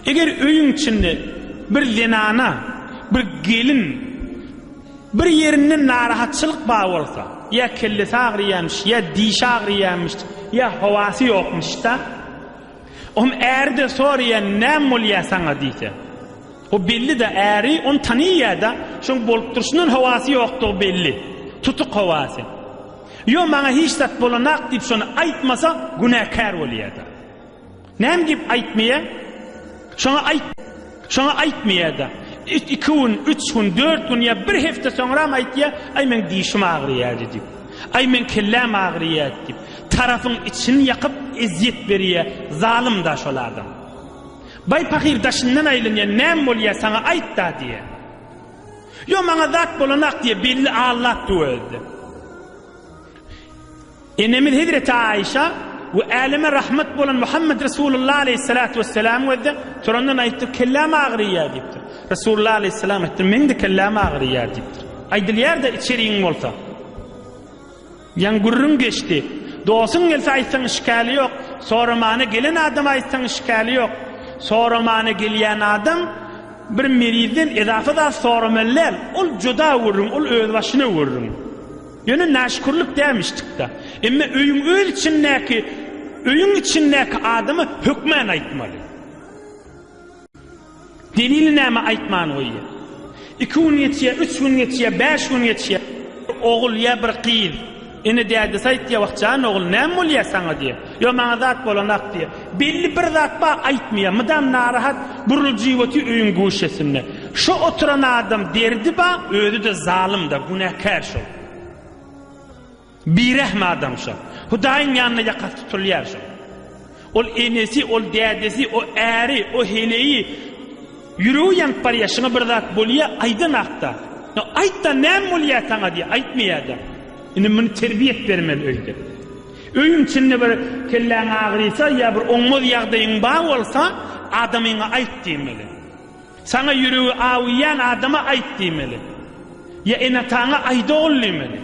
Eger öýüň içinde bir zenana, bir gelin, bir yerinden narahatçılık bağı bolsa, ya kellesi ağrıyamış, ya dişi ağrıyamış, ya havası yokmuş da, erde soruya ne mulya sana diyse, o belli de eri, on tanıyya da, şun bolup duruşunun havası yoktu belli, tutuk havası. Yo bana hiç tat bolanak deyip şunu aytmasa günahkar oluyor da. Nem deyip aytmaya? Şuna aytmaya da. 2 gün, 3 gün, 4 gün ya bir hafta sonra mı aytya? Ay men dişim ağrıyor deyip. Ay men kellem ağrıyor deyip. Tarafın içini yakıp eziyet veriyor. Zalim da şolardan. Bay fakir daşından aylınıyor. Nem oluyor sana ayt da diye. Yo bana zat bolanak diye belli Allah öldü. Enemiz Hazreti Aişa ve aleme rahmet bolan Muhammed Resulullah aleyhissalatu vesselam ve turandan ayıttı kellem ağrıya deyiptir. Resulullah aleyhissalam ettir men de kellem ağrıya deyiptir. Aydıl yerde içeriğin olsa. Yan gurrun geçti. Doğsun gelse aytsan işgali yok. Soramana gelen adam aytsan işgali yok. Soramana gelen adam bir merizden edafa da sorameller. Ol juda vurun, ol öz başına vurun. Yönü naşkurluk demiştik da. Ama öyün içindeki adamı hükmen aytmalı. Delili näme aytman oýy. 2 gün ýetýär, 3 gün ýetýär, 5 gün ýetýär. Oğul ya bir qyz. Ene diýdi saýtýa wagtjan oğul näme bolýar saňa diýe. Yo maňa zat bolanak diýe. Belli bir zat ba aytmaýar. Mydam narahat buruljiwati öýün goşesinde. Şu oturan adam derdi ba, özü de zalim da, günahkar şol. Birehme adam şu. Hudaýyň ýanyna ýakat tutulýar şu. Ol enesi, ol dädesi, o äri, o heleyi yürüýän ýanp barýar, şuna bir zat bolýar, aýdan akta. No aýtda näme bolýar saňa diýe, aýtmaýar da. Ine muny terbiýet bermeli öýde. Öýüň içinde bir kelläň ağrısa ýa bir oňmaz ýagdaýyň bar bolsa, adamyňa aýt diýmeli. Saňa ýüregi awýan adama aýt diýmeli. Ya ene taňa aýda bolýmeli.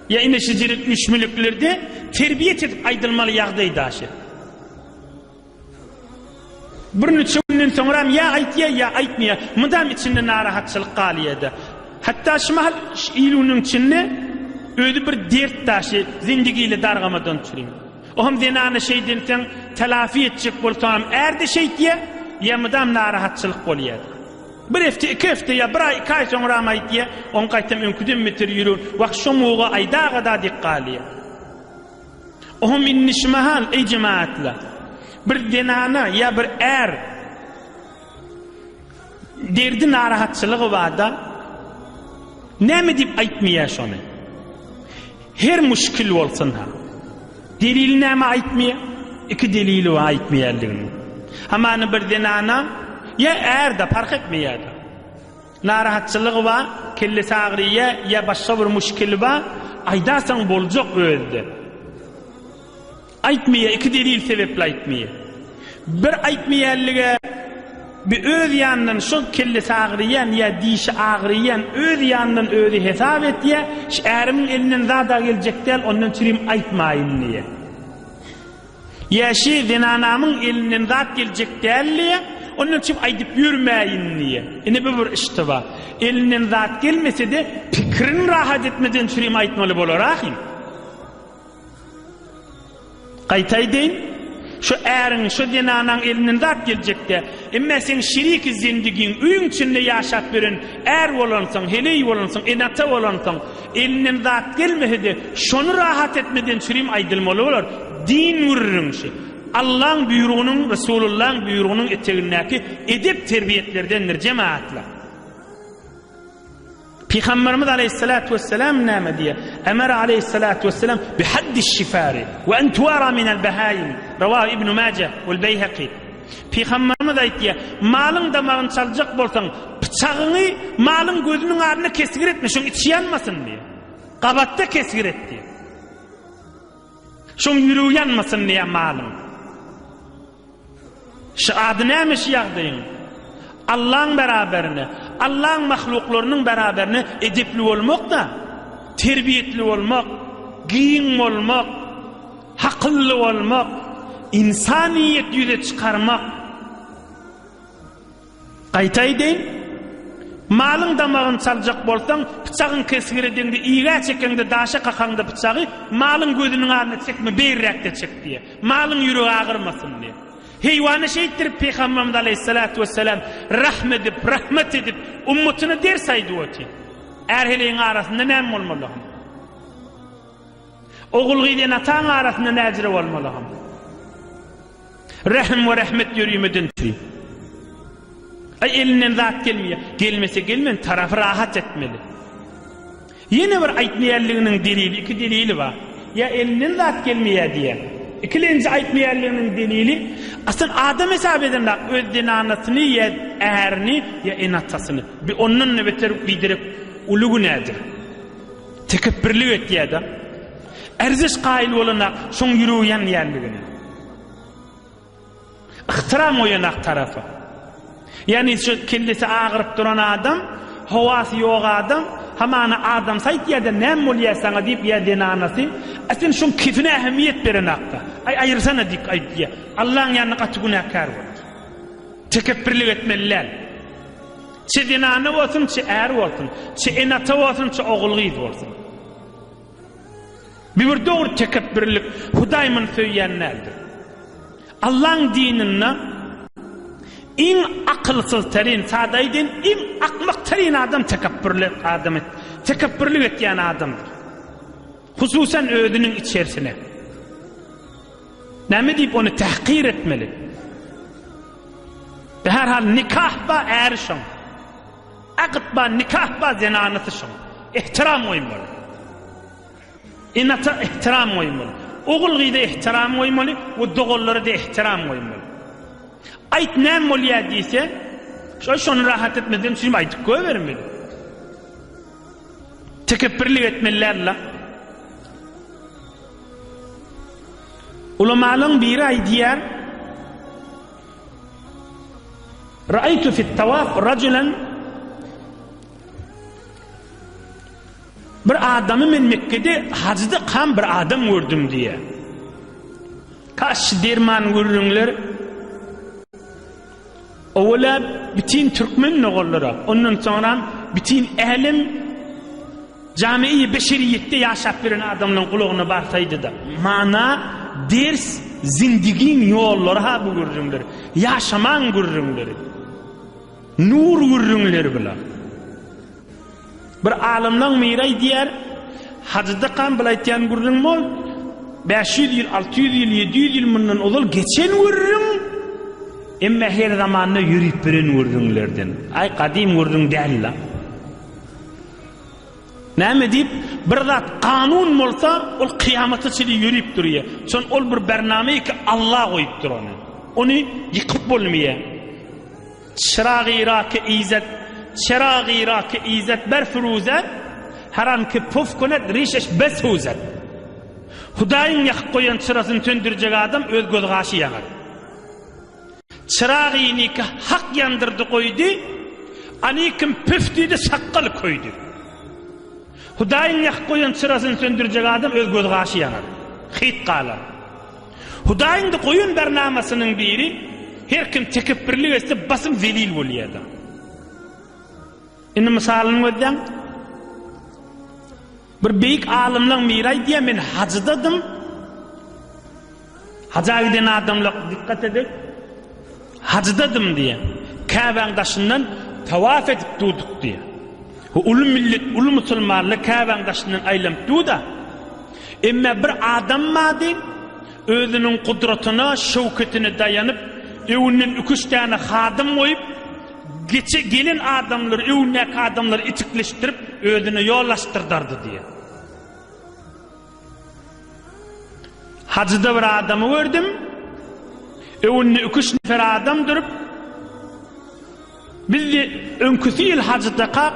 Ya ine şijiret müşmülüklerde terbiyet edip aydılmalı ýagdaý daşy. Bir neçe günden soňra ya aýtýa ya aýtmaýa, mydam içinde narahatçylyk galýady. Hatta şu mahal ilunun içinde öýdi bir dert daşy, zindigiyle dargamadan çürüň. Oňam zenany şeýden telafi etjek bolsam, erde şeýdiýe, ya mydam narahatçylyk bolýar. Bir hafta, 2 hafta ya bir ay, 2 ay sonra aytýa, on gaýtam öňküden metir ýürün, wagt şu muga aýda gada diqqalýa. Oňam innişmahal ey jemaatlar. Bir denana ya bir derdi narahatçylygy barda, näme diýip aýtmaýar şonu? Her müşkil bolsun ha. Delil näme aýtmaýar? 2 delili we aýtmaýarlygyny. Hamany bir denana ya da fark etmeýär. Narahatçylygy ba, kellesi ağrıya ya başga bir müşkili ba, aýdasaň boljak özde. Aýtmaýar, 2 delil sebepli aýtmaýar. Bir aýtmaýarlygy bir öz ýandan şu kellesi ağrıyan ya dişi ağrıyan öz ýandan özü hesap etýär, şäherimiň elinden zada geljekler, ondan çyrim aýtmaýyn diýe. Ya şi denanamyň elinden zat geljeklerli, onun için aydıp yürümeyin diye. Yine bir işte var. Elinden zat gelmese de fikrin rahat etmeden çürüyüm aytmalı bolar ahim. Qaytay deyin. Şu ärin, şu denanan elinden zat gelecek de. Emme sen şiriki zindigin üyün içinde yaşat verin. Olansın, heley olansın, enata olansın. Elinden zat gelmese de şunu rahat etmeden çürüyüm aydılmalı bolar. Din vururun şey. Allah'ın buyruğunun, Resulullah'ın buyruğunun eteğindeki edep terbiyetlerdendir cemaatler. Peygamberimiz aleyhissalatu vesselam näme diye? Emre aleyhissalatu vesselam bi haddi şifari ve en tuara min el-behayim. Ravah İbn Majah ve Beyhaqi. Peygamberimiz aýtdy, malyň damagyn çaljak bolsaň, bıçagyny malyň gözüniň ardyna kesgir etme, şoň içi ýanmasyn diye. Gabatda kesgir et diye. Şoň ýüregi ýanmasyn diye malyň. Şu adı neymiş ýagdaýyň? Allah'ın beraberine, Allah'ın mahluklarının beraberine edepli olmak da, terbiyetli olmak, giyin olmak, hakıllı olmak, insaniyet yüze çıkarmak, Qaytay deyin. Malın damağın çalacak bolsan, bıçağın kesgirediğinde, iğe çekende, daşa kakanda bıçağı, malın gözünün ağrına çekme, beyrekte çek diye. Malın yüreği ağırmasın diye. Heyvanı şeyittirip Peygamberimiz Aleyhissalatu vesselam rahmet edip, ummetini dersaydı o ki. Erheleğin arasında ne olmalı? Oğul giden atan arasında necire olmalı? Rahim ve rahmet yürüyümeden türeyim. Ay elinden zat gelmiyor. Gelmese gelmeyen tarafı rahat etmeli. Yine bir aytmayarlığının delili, iki delili var. Ya elinden zat gelmiyor diye. İkilinci aytmayarlığının delili, aslında adam hesap eden öz dinanasını ya eğerini ya enatasını. Bir onun nöbeter bidirip uluğu nedir? Tekebbürlü ettiği adam. Erziş kail olana son yürüyen yerliğini. İhtiram oyanak tarafı. Yani şu kendisi ağırıp duran adam, havası yok adam, hamana adam sayt ya da nem oluyor sana deyip ya denanası, aslında şun kifine ehemmiyet veren akta. Ayırsana dik ayıp diye. Allah'ın yanına katı günahkar var. Tekebbürlük etmeliler. Çi denanı olsun, çi er olsun, çi enatı olsun, çi oğulgıyız olsun. Bir doğru tekebbürlük, Hudayman söyleyenlerdir. Allah'ın dinine, en akılsız terin sadaydın, en akmak terin adam tekebbürlük ettiğin adamdır. Hususen ödünün içerisine. Ne deyip onu tahkir etmeli. Herhal nikah ba erişim. Akıt ba nikah ba zenanatışım. İhtiram oymalı. İnata ihtiram oymalı. Oğul gıyda ihtiram oymalı, o doğulları da ihtiram oymalı. Ayt nem oluyor deyse, şunu rahat etmeden şimdi aytıp koyuvermeli. Tekebbürlük etmelilerle. Ulemalığın biri ay diyer, Ra'aytu fit tavaf raculen, bir adamı men Mekke'de hacda kan bir adam gördüm diye. Kaç derman görürünler, oğula bütün Türkmen oğulları, ondan sonra bütün ehlim cami-i beşeriyette yaşap veren adamların kulağına barsaydı da mana ders zindigin yolları ha bu görürünler, yaşaman görürünler, nur görürünler bile. Bir alimden miray diyer, hacda kan bilaytiyan görürün mol, 500 yıl, 600 yıl, 700 yıl bundan oğul geçen görürün, emme her zamanla yürüyüp birin vurdunlardan. Ay kadim vurdun değil la. Ne deyip bir zat kanun olsa ol kıyamata çili yürüyüp duruyor. Son ol bir bernameyi ki Allah koyup dur onu. Onu yıkıp bulmuyor. Çırağı Irak izzet ber firuzet her an ki puf konet rişeş bes huzet. Hudayın yakıp koyan çırasını töndürecek adam öz göz kaşı yanar. Çırağını ki hak yandırdı koydu, anikim püftüydü sakkal koydu. Hudayın yak koyan çırasını söndürecek adam öz göz kaşı yanar. Hit kalar. Hudayın da koyun bernamasının biri, her kim tekebbürlük etse basım zelil oluyor adam. İnne misalını ödden, bir büyük alimden miray diye men hacıdadım, hacıya giden adamla dikkat edin, hacıdadım diye, Kabe'nin taşından tavaf edip durduk diye. Ulu millet, ulu musulmanlı Kabe'nin taşından aylanıp durdu. Emme bir adam madı, özünün kudretine, şevketine dayanıp, evinin 3 tane hadım koyup, gelin adamları, evindeki adamları itikleştirip, özünü yollaştırdardı diye. Hacıda bir adamı gördüm, evinde 3 nefer adam durup, biz de önküsü yıl hacıda kalk,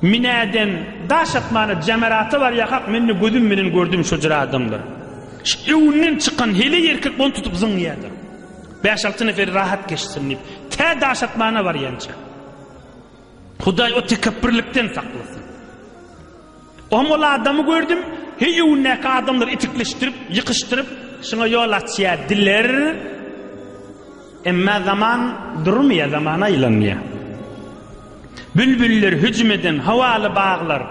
Mine'den daş atmanı cemeratı var ya kalk, meni gözüm menen gördüm şu adamlar. Evinden çıkan hele erkek bunu tutup zıngıyadı. 5-6 nefer rahat geçsin deyip, te daş atmanı var yanca. Huday o tekebbürlükten saklasın. Oğul adamı gördüm, evindeki adamları itikleştirip, yıkıştırıp, şuna yol açıya diler. Emma zaman durmaya, zaman aylanmaya. Bülbüller hücum eden havalı bağlar.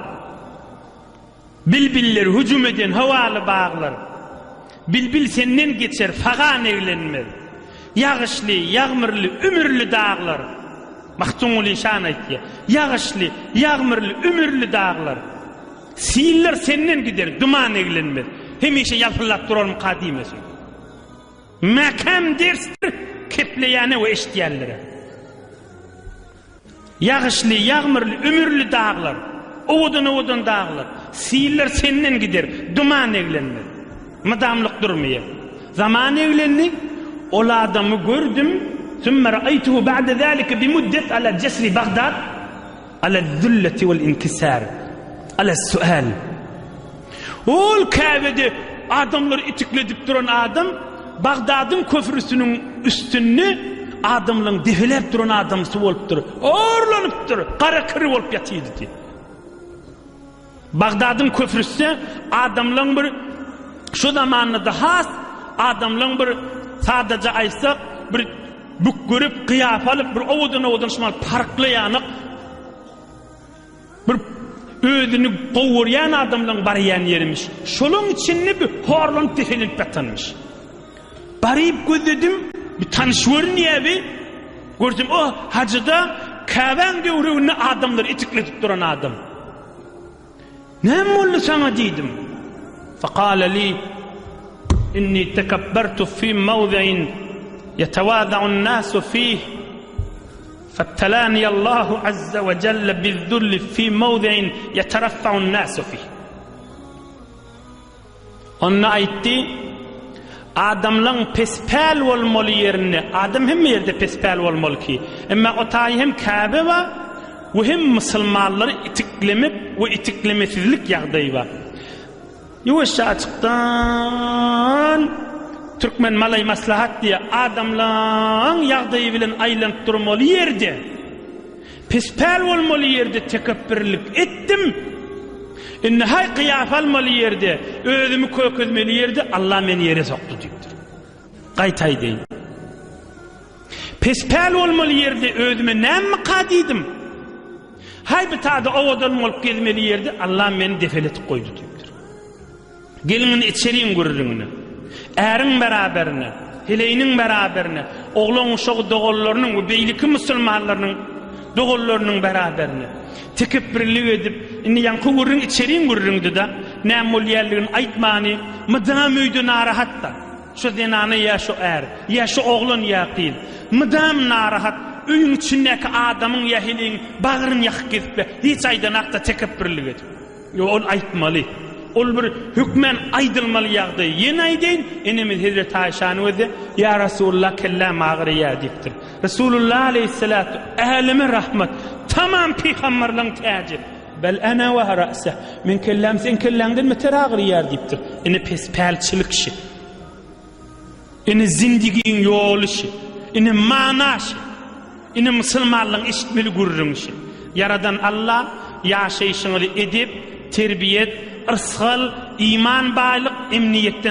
Bilbiller hücum eden havalı bağlar. Bilbil senden geçer, fağan evlenmez. Yağışlı, yağmurlu, ümürlü dağlar. Mahtumuli şan aytya. Yağışlı, yağmurlu, ümürlü dağlar. Siller senden gider, duman evlenmez. Hemişe yalpıllap duralım kadimesin. Makam derstir, kepleyene ve eşdiyellere. Yağışlı, yağmurlu, ümürlü dağlar. Oğudun dağlar. Siller senden gider, duman evlenmez. Madamlık durmaya. Zaman evlendik, ol adamı gördüm. Sümme ra'aytuhu ba'de zâlike bimuddet ala cesri Bagdad, ala zülleti vel inkisar, ala sual. Ol Kabe'de adamları itikledip duran adam, Bagdad'ın köprüsünün üstünü adamların defilep duran adamsı olup durur. Orlanıp durur. Kara kırı olup yatıydı diye. Bagdad'ın köprüsü adamların bir şu zamanında da has adamların bir sadece aysak bir bük görüp kıyafalıp bir oğudun şumal parklı yanık bir özünü kovuryan adamların bariyen yermiş. Şolun içinde bir horlan tefelip batanmış. Barayıp gözledim, bir tanışvör niye bir gördüm, o hacıda Kabe'nin devrüğünü adamları itikletip duran adam. Ne mollu sana dedim. فقال لي إني تكبرت في موضع يتواضع الناس فيه فابتلاني الله عز وجل بالذل في موضع يترفع الناس فيه. Onun aytti adamların pespel olmalı yerine, adam hem yerde pespel olmalı ki, ama o tayi hem Kabe var ve hem Müslümanları itiklemep ve itiklemesizlik yağdayı var. Yavaşça açıktan Türkmen malay maslahat diye adamların yağdayı bilen aylanıp durmalı yerde, pespel olmalı yerde tekebbürlük ettim. Hay kıyaf almalı yerde, özümü köközmeli yerde Allah beni yere soktu deyiptir. Qaytay deyin. Pespel olmalı yerde özüme nemme kadiydim. Hay bir tadı ovadan olup gezmeli yerde Allah beni defeletip koydu deyiptir. Gelinin içeriğin görürünü, erin beraberine, hileyinin beraberine, oğlun uşağı doğullarının ve beyliki Müslümanlarının doğullarının beraberine tekebbürlük edip inni yankı görürün içeriğin görüründü da nemul yerliğin aytmani mıdam öydü narahatta şu zinanı ya şu ya şu oğlun ya kıyıl mıdam narahat öyün içindeki adamın ya hileyin bağırın yakıp gezip hiç aydan akta tekebbürlük edip ol aytmalı. Ol bir hükmen aydılmalı yağdı. Yeni aydın enemiz Hazreti Ayşe'nin özü ya Resulullah kellam ağrı ya diptir. Resulullah aleyhissalatu ahlime rahmet tamam peygamberlerin tacı. Bel ana ve ra'se min kellam sen kellamdan meter ağrı ya diptir. Ene pespelçilik şi. Ene zindigin yolu şi. Ene mana şi. Ene Müslümanlığın işitmeli gururun şi. Yaradan Allah yaşayışını edip terbiyet ırsal, iman bağlılık, emniyetten